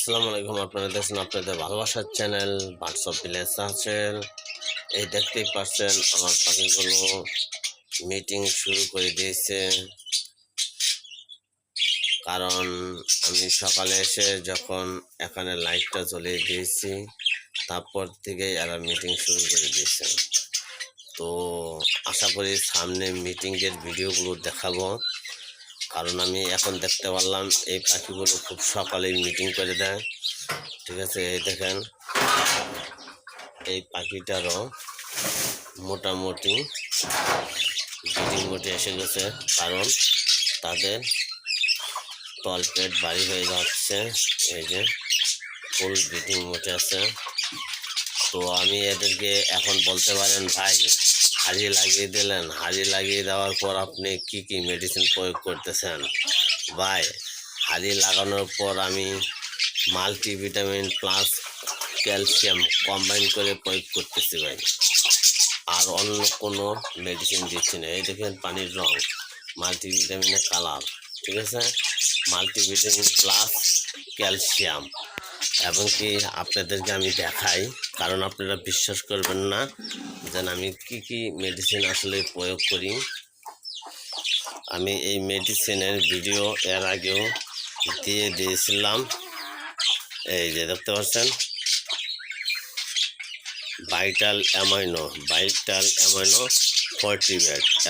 আসসালামু আলাইকুম। আপনারা দেখছেন আপনাদের ভালোবাসার channel birds of village channel. এই দেখতেই পাচ্ছেন আমার পাখিগুলো মিটিং শুরু করে দিয়েছে। কারণ আমি সকালে এসে যখন এখানে লাইটটা জ্বলিয়ে দিয়েছি, তারপর থেকে এরা মিটিং শুরু করে দিয়েছে। তো আশা করি সামনে মিটিংয়ের ভিডিওগুলো দেখাবো। কারণ আমি এখন দেখতে পারলাম এই পাখিগুলো খুব সকালেই মিটিং করে দেয়। ঠিক আছে, এই দেখেন এই পাখিটারও মোটামুটি ব্রিডিং মোটে এসে গেছে, কারণ তাদের তলপেট বাড়ি হয়ে যাচ্ছে। এই যে ফুল ব্রিডিং মোটে আছে। তো আমি এদেরকে এখন বলতে পারেন, ভাই হাড়ি লাগিয়ে দিলেন, হাড়ি লাগিয়ে দেওয়ার পর আপনি কি কি মেডিসিন প্রয়োগ করতেছেন? ভাই হাড়ি লাগানোর পর আমি মাল্টিভিটামিন প্লাস ক্যালসিয়াম কম্বাইন করে প্রয়োগ করতেছি ভাই, আর অন্য কোনো মেডিসিন দিচ্ছি না। এই দেখেন পানির রং, মাল্টিভিটামিনের কালার, ঠিক আছে, মাল্টিভিটামিন প্লাস ক্যালসিয়াম। এবং কি আপনাদেরকে আমি দেখাই, কারণ আপনারা বিশ্বাস করবেন না যে আমি কি মেডিসিন আসলে প্রয়োগ করি। আমি এই মেডিসিনের ভিডিও এর আগেও দিয়ে দিয়েছিলাম। এই যে দেখতে পাচ্ছেন ভাইটাল অ্যামাইনো 40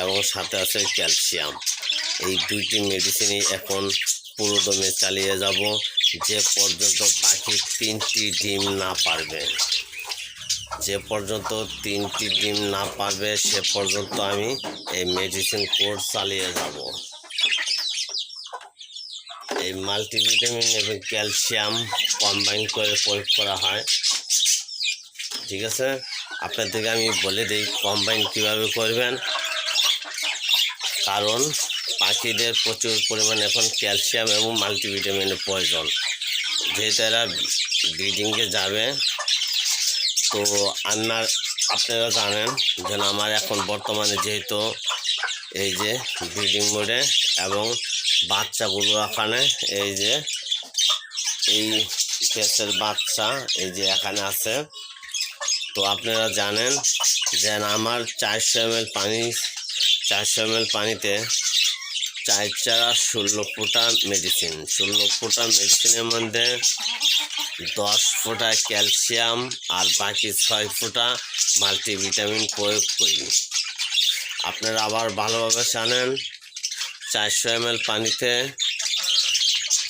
এবং সাথে আছে ক্যালসিয়াম। এই দুইটি মেডিসিনই এখন পুরোদমে চালিয়ে যাব যে পর্যন্ত পাখি 3টি ডিম না পারবে। যে পর্যন্ত 3টি ডিম না পারবে সে পর্যন্ত আমি এই মেডিসিন কোর্স চালিয়ে যাব। এই মাল্টিভিটামিন এবং ক্যালসিয়াম কম্বাইন করে প্রয়োগ করা হয়। ঠিক আছে, আপনাদেরকে আমি বলে দিই কম্বাইন কিভাবে করবেন। কারণ পাখিদের প্রচুর পরিমাণে এখন ক্যালসিয়াম এবং মাল্টিভিটামিনের প্রয়োজন, যেহেতু এরা ব্রিডিংয়ে যাবে। তো আপনারা জানেন যে আমার এখন বর্তমানে যেহেতু এই যে ব্রিডিং মোডে এবং বাচ্চাগুলো এখানে এই যে এই গ্যাসের বাচ্চা এই যে এখানে আছে। তো আপনারা জানেন যে আমার 400 ml পানিতে 4 চারা 16 ফোঁটা মেডিসিন, 16 ফোঁটা মেডিসিনের মধ্যে 10 ফোঁটা ক্যালসিয়াম আর বাকি 6 ফোঁটা মাল্টিভিটামিন প্রয়োগ করি। আপনারা আবার ভালোভাবে জানেন 400 ml পানিতে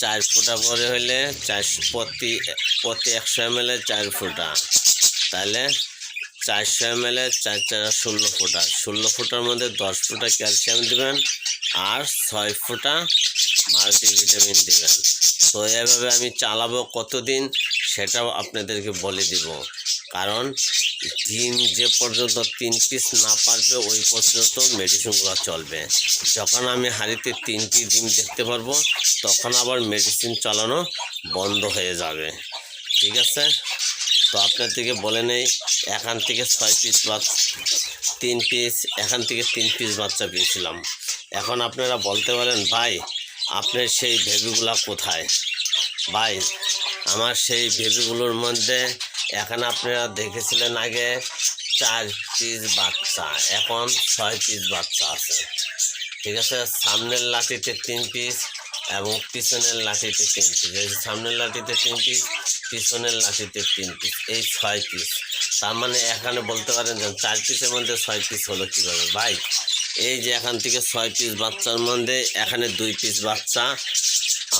4 ফোঁটা করে হলে প্রতি 100 ml 4 ফোঁটা, তাহলে 400 ml 4 চারা 16 ফোঁটা, 16 ফোঁটার মধ্যে 10 ফোঁটা ক্যালসিয়াম দেবেন আর 6 ফোঁটা মাল্টিভিটামিন দেবেন। তো এভাবে আমি চালাবো কতদিন সেটাও আপনাদেরকে বলে দিব। কারণ ডিম যে পর্যন্ত 3 পিস না পারবে ওই পর্যন্ত মেডিসিনগুলো চলবে। যখন আমি হাঁড়িতে 3টি ডিম দেখতে পারবো তখন আবার মেডিসিন চালানো বন্ধ হয়ে যাবে। ঠিক আছে, তো আপনাদেরকে বলে নেই এখান থেকে 6 পিস বা 3 পিস, এখান থেকে 3 পিস বাচ্চা পেয়েছিলাম। এখন আপনারা বলতে পারেন, ভাই আপনার সেই বেবিগুলা কোথায়? ভাই আমার সেই বেবিগুলোর মধ্যে এখানে আপনারা দেখেছিলেন আগে 4 পিস বাচ্চা, এখন 6 পিস বাচ্চা আছে। ঠিক আছে, সামনের লাঠিতে 3 পিস এবং পিছনের লাঠিতে 3 পিস। এই সামনের লাঠিতে 3 পিস, পিছনের লাঠিতে 3 পিস, এই 6 পিস। তার মানে এখানে বলতে পারেন যে 4 পিসের মধ্যে 6 পিস হলো কীভাবে? ভাই এই যে এখান থেকে 6 পিস বাচ্চার মধ্যে এখানে 2 পিস বাচ্চা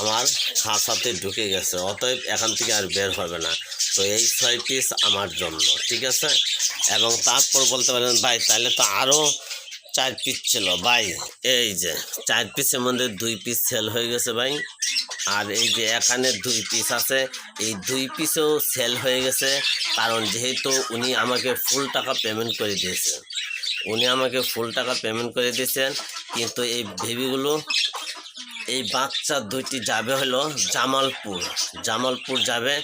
আমার খাঁচাতে ঢুকে গেছে, অতএব এখান থেকে আর বের হবে না। তো এই 6 পিস আমার জন্য। ঠিক আছে, এবং তারপর বলতে পারেন, ভাই তাহলে তো আরও 4 পিস ছিল। ভাই এই যে 4 পিসের মধ্যে 2 পিস সেল হয়ে গেছে ভাই, আর এই যে এখানে 2 পিস আছে, এই 2 পিসও সেল হয়ে গেছে। কারণ যেহেতু উনি আমাকে ফুল টাকা পেমেন্ট করে দিয়েছেন, কিন্তু এই বেবিগুলো এই বাচ্চা 2টি যাবে হলো জামালপুর যাবে।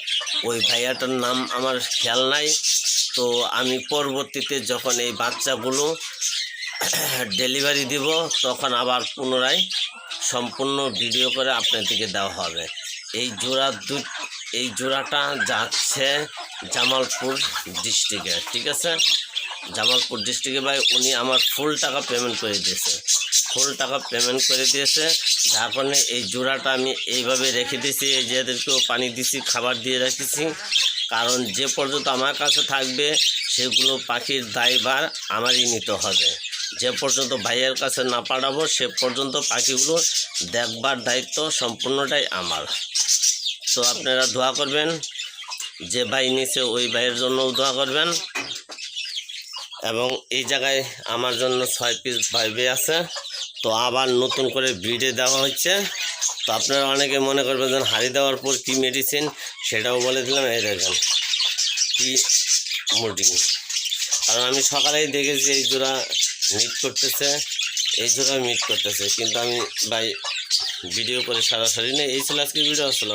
ওই ভাইয়াটার নাম আমার খেয়াল নাই। তো আমি পরবর্তীতে যখন এই বাচ্চাগুলো ডেলিভারি দিব তখন আবার পুনরায় সম্পূর্ণ ভিডিও করে আপনাদেরকে দেওয়া হবে। এই জোড়া এই জোড়াটা যাচ্ছে জামালপুর ডিস্ট্রিক্টে, ঠিক আছে। জামালপুর ডিস্ট্রিক্টে ভাই উনি আমার ফুল টাকা পেমেন্ট করে দিয়েছে, যার কারণে এই জোড়াটা আমি এইভাবে রেখে দিয়েছি। এই যে এদেরকেও পানি দিছি, খাবার দিয়ে রেখেছি, কারণ যে পর্যন্ত আমার কাছে থাকবে সেগুলো পাখির দায়ভার আমারই নিতে হবে। যে পর্যন্ত ভাইয়ের কাছে না পাঠাবো সে পর্যন্ত পাখিগুলো দেখবার দায়িত্ব সম্পূর্ণটাই আমার। তো আপনারা দোয়া করবেন, যে ভাই নিচে ওই ভাইয়ের জন্যও দোয়া করবেন। এবং এই জায়গায় আমার জন্য 6 পিস ভাইবে আছে, তো আবার নতুন করে ব্রিডে দেওয়া হচ্ছে। তো আপনারা অনেকে মনে করবেন যে হাড়ি দেওয়ার পর কী মেডিসিন, সেটাও বলে দিলাম। এই দেখেন কি মুরগি, কারণ আমি সকালেই দেখেছি এই জোড়া মিট করতেছে, কিন্তু আমি ভাই ভিডিও করে সরাসরি নেই। এই ছিল আজকে ভিডিও। আসলে